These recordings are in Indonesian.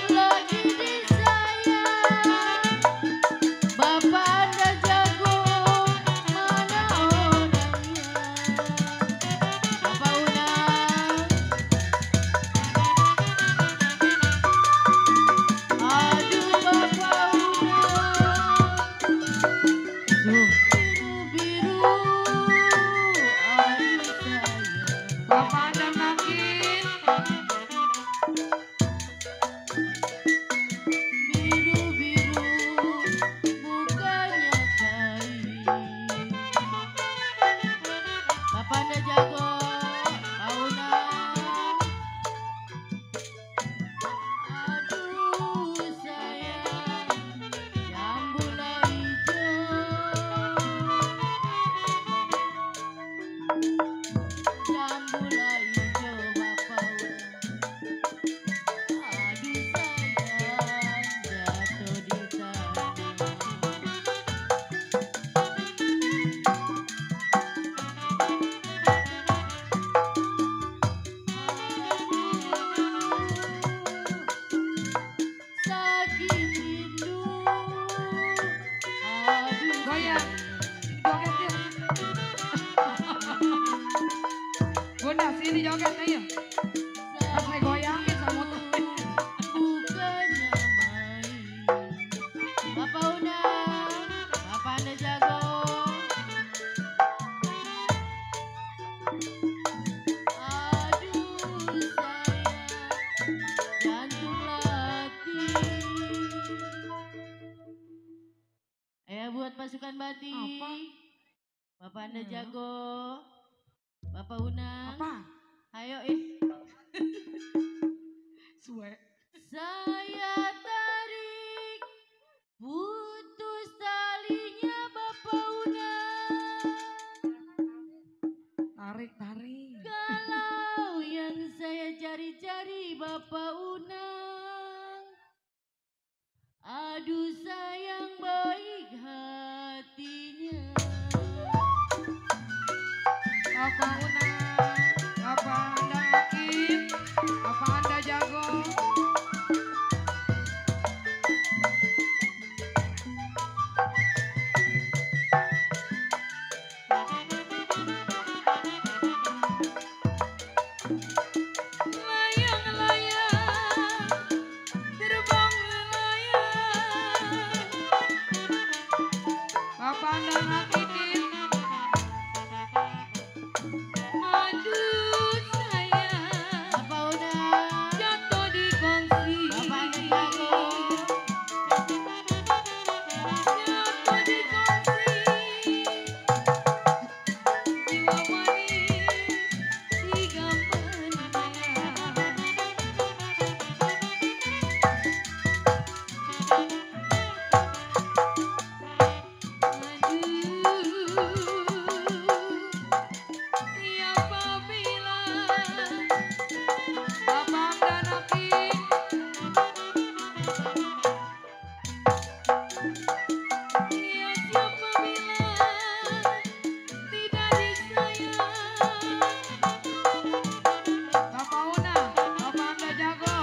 lagi disayang. Bapak Anda jago, mana orangnya? Bapak Unang, aduh Bapak Unang. Biru-biru, aduh sayang. Bapak Anda makin. Biru-biru, mukanya kain. Bapak Anda jago, Pak Unang. Aduh sayang, jambula hijau. Jambula hijau Bapak Unang. Aduh sayang, jatuh di tanah. Sakit rindu, aduh Goyang. sayang. Joget yuk. Bunda sini joget ayo. Pas saya goyangin sama motor. Bukannya main. Bapak Unang, Bapak Anda jago. Aduh sayang, jantung latih. Buat pasukan batik. Apa? Bapak Anda Ya. jago. Bapak Unang. Apa? Ayo Suwe. Saya tarik putus talinya Bapak Unang. Tarik, tarik. Kalau yang saya cari-cari Bapak Unang. Aduh sayang baik hatinya. Bapak Unang. Bapak Anda makin. Bapak Anda jago. Layang-layang, terbang melayang. Bapak Anda makin. Aduh sayang, Bapak Unang. jatuh di kongsi. Bapak Anda jago. Jatuh di kongsi. Jiwa manis digambar mayang. Aduh, siapa bilang Bapak Anda makin. Ya siapa bilang tidak disayang. Bapak Una, Bapak Anda jago.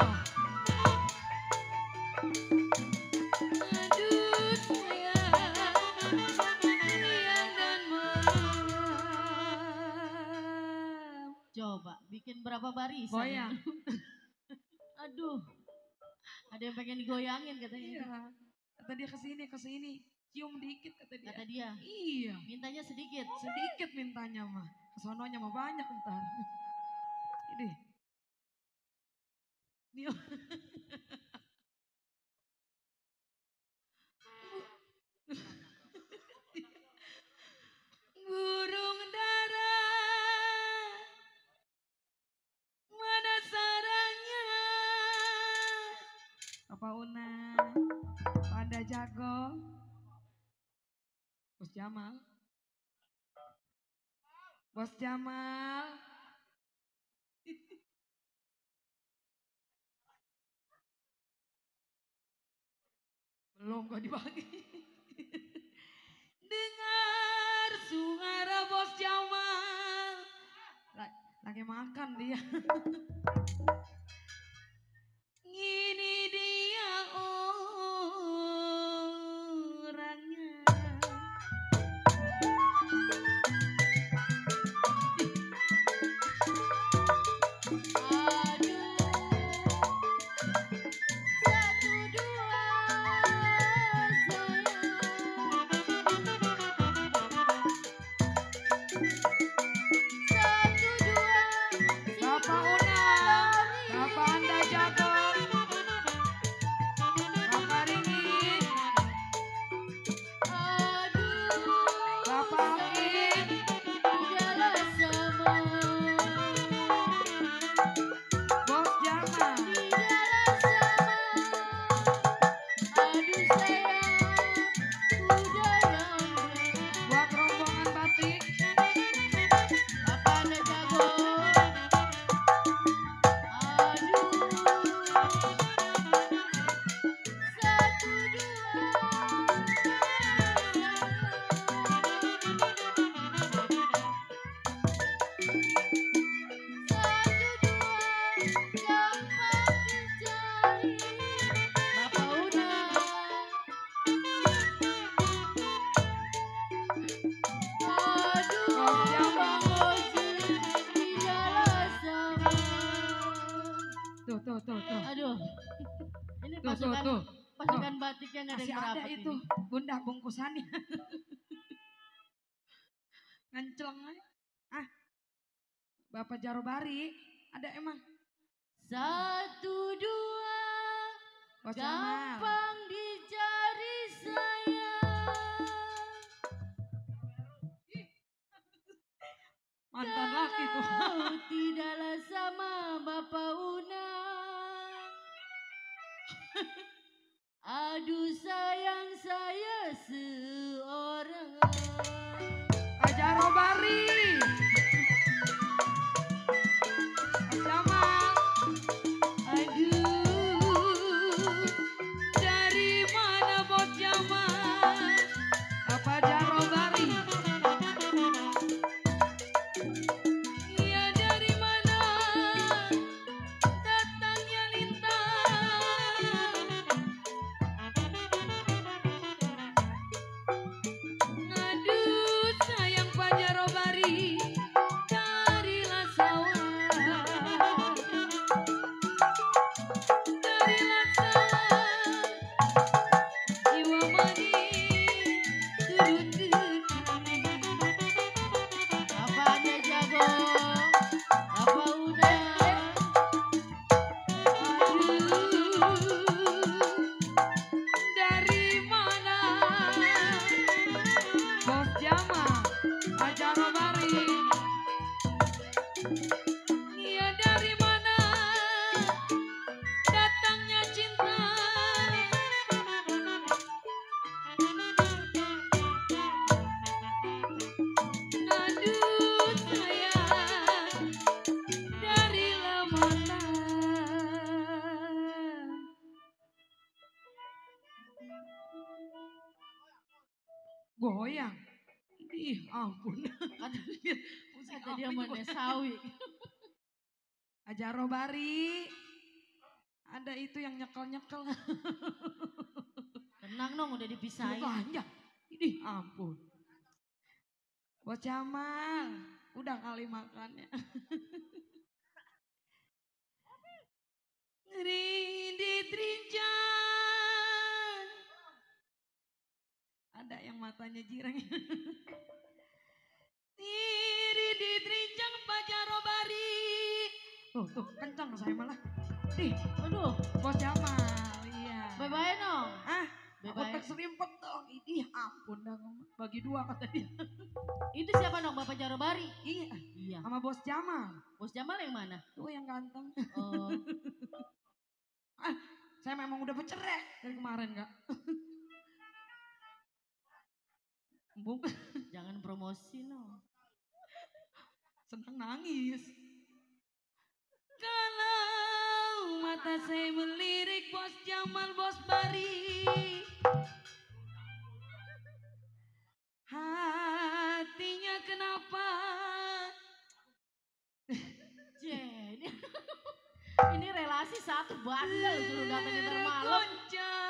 Aduh sayang, riang dan malam. Coba bikin berapa barisan? Goyang. Aduh, ada yang pengen digoyangin katanya. Iya, kata dia kesini, kesini. Cium dikit kata dia. Kata dia, Iya, mintanya sedikit. sedikit mintanya mah. Kesononya mah banyak ntar. Ini. Dia. Burung dara, mana sarangnya? Bapak Una, Panda jago. Bos Jamal. Bos Jamal. Belum gak dibagi. Dengar suara Bos Jamal. Lagi makan dia. Gini tuh. Aduh. Ini Tuh. pasukan batik yang ada Masih yang ada merapat itu, ini. Bunda bungkusannya. Ngenclong aja. Ah, Bapak Jarobari, ada emang. 1, 2, Bos Jamal. gampang dicari sayang. Mantan laki tuh. Kau tidaklah sama Bapak Unang. Aduh sayang saya seorang. Pak Jarobari. Bos Jamal. Aduh. Dari mana Bos Jamal? Bapak Jarobari. Iya dari mana datangnya lintang? Aduh sayang Pak Jarobari. Carilah sawah. Carilah sawah. Jiwa manis. Apanya jago? Apa udah? Dari mana Bos Jamal Pak Jarobari? Iya dari mana datangnya cinta? Aduh sayang dari lemata. Goyang. Ih ampun. Kata dia mana sawi. Jarobari. Ada itu yang nyekel-nyekel. Tenang dong udah dipisahin. Banyak. Ih ampun. Bos Jamal. Udah kali makannya. Rindit Rinjang. Ada yang matanya jireng. Rindit Rinjang Pak Jarobari. Tuh kencang saya malah. Nih, Aduh, Bos Jamal. Iya. bye-bye dong. Ah, Bye-bye. otak serimpet dong. Ih ampun dah bagi dua kata dia. Itu siapa dong Bapak Jarobari? Iya, Iya. sama Bos Jamal. Bos Jamal yang mana? Tuh yang ganteng. Oh, Ah, saya memang udah bercerai dari kemarin kak. Bung, jangan promosi no. senang nangis. Kalau mata saya melirik Bos Jamal, Bos Bari. Hatinya kenapa? Jen. Ini relasi satu bandel suruh datangin ntar malam. Goncang.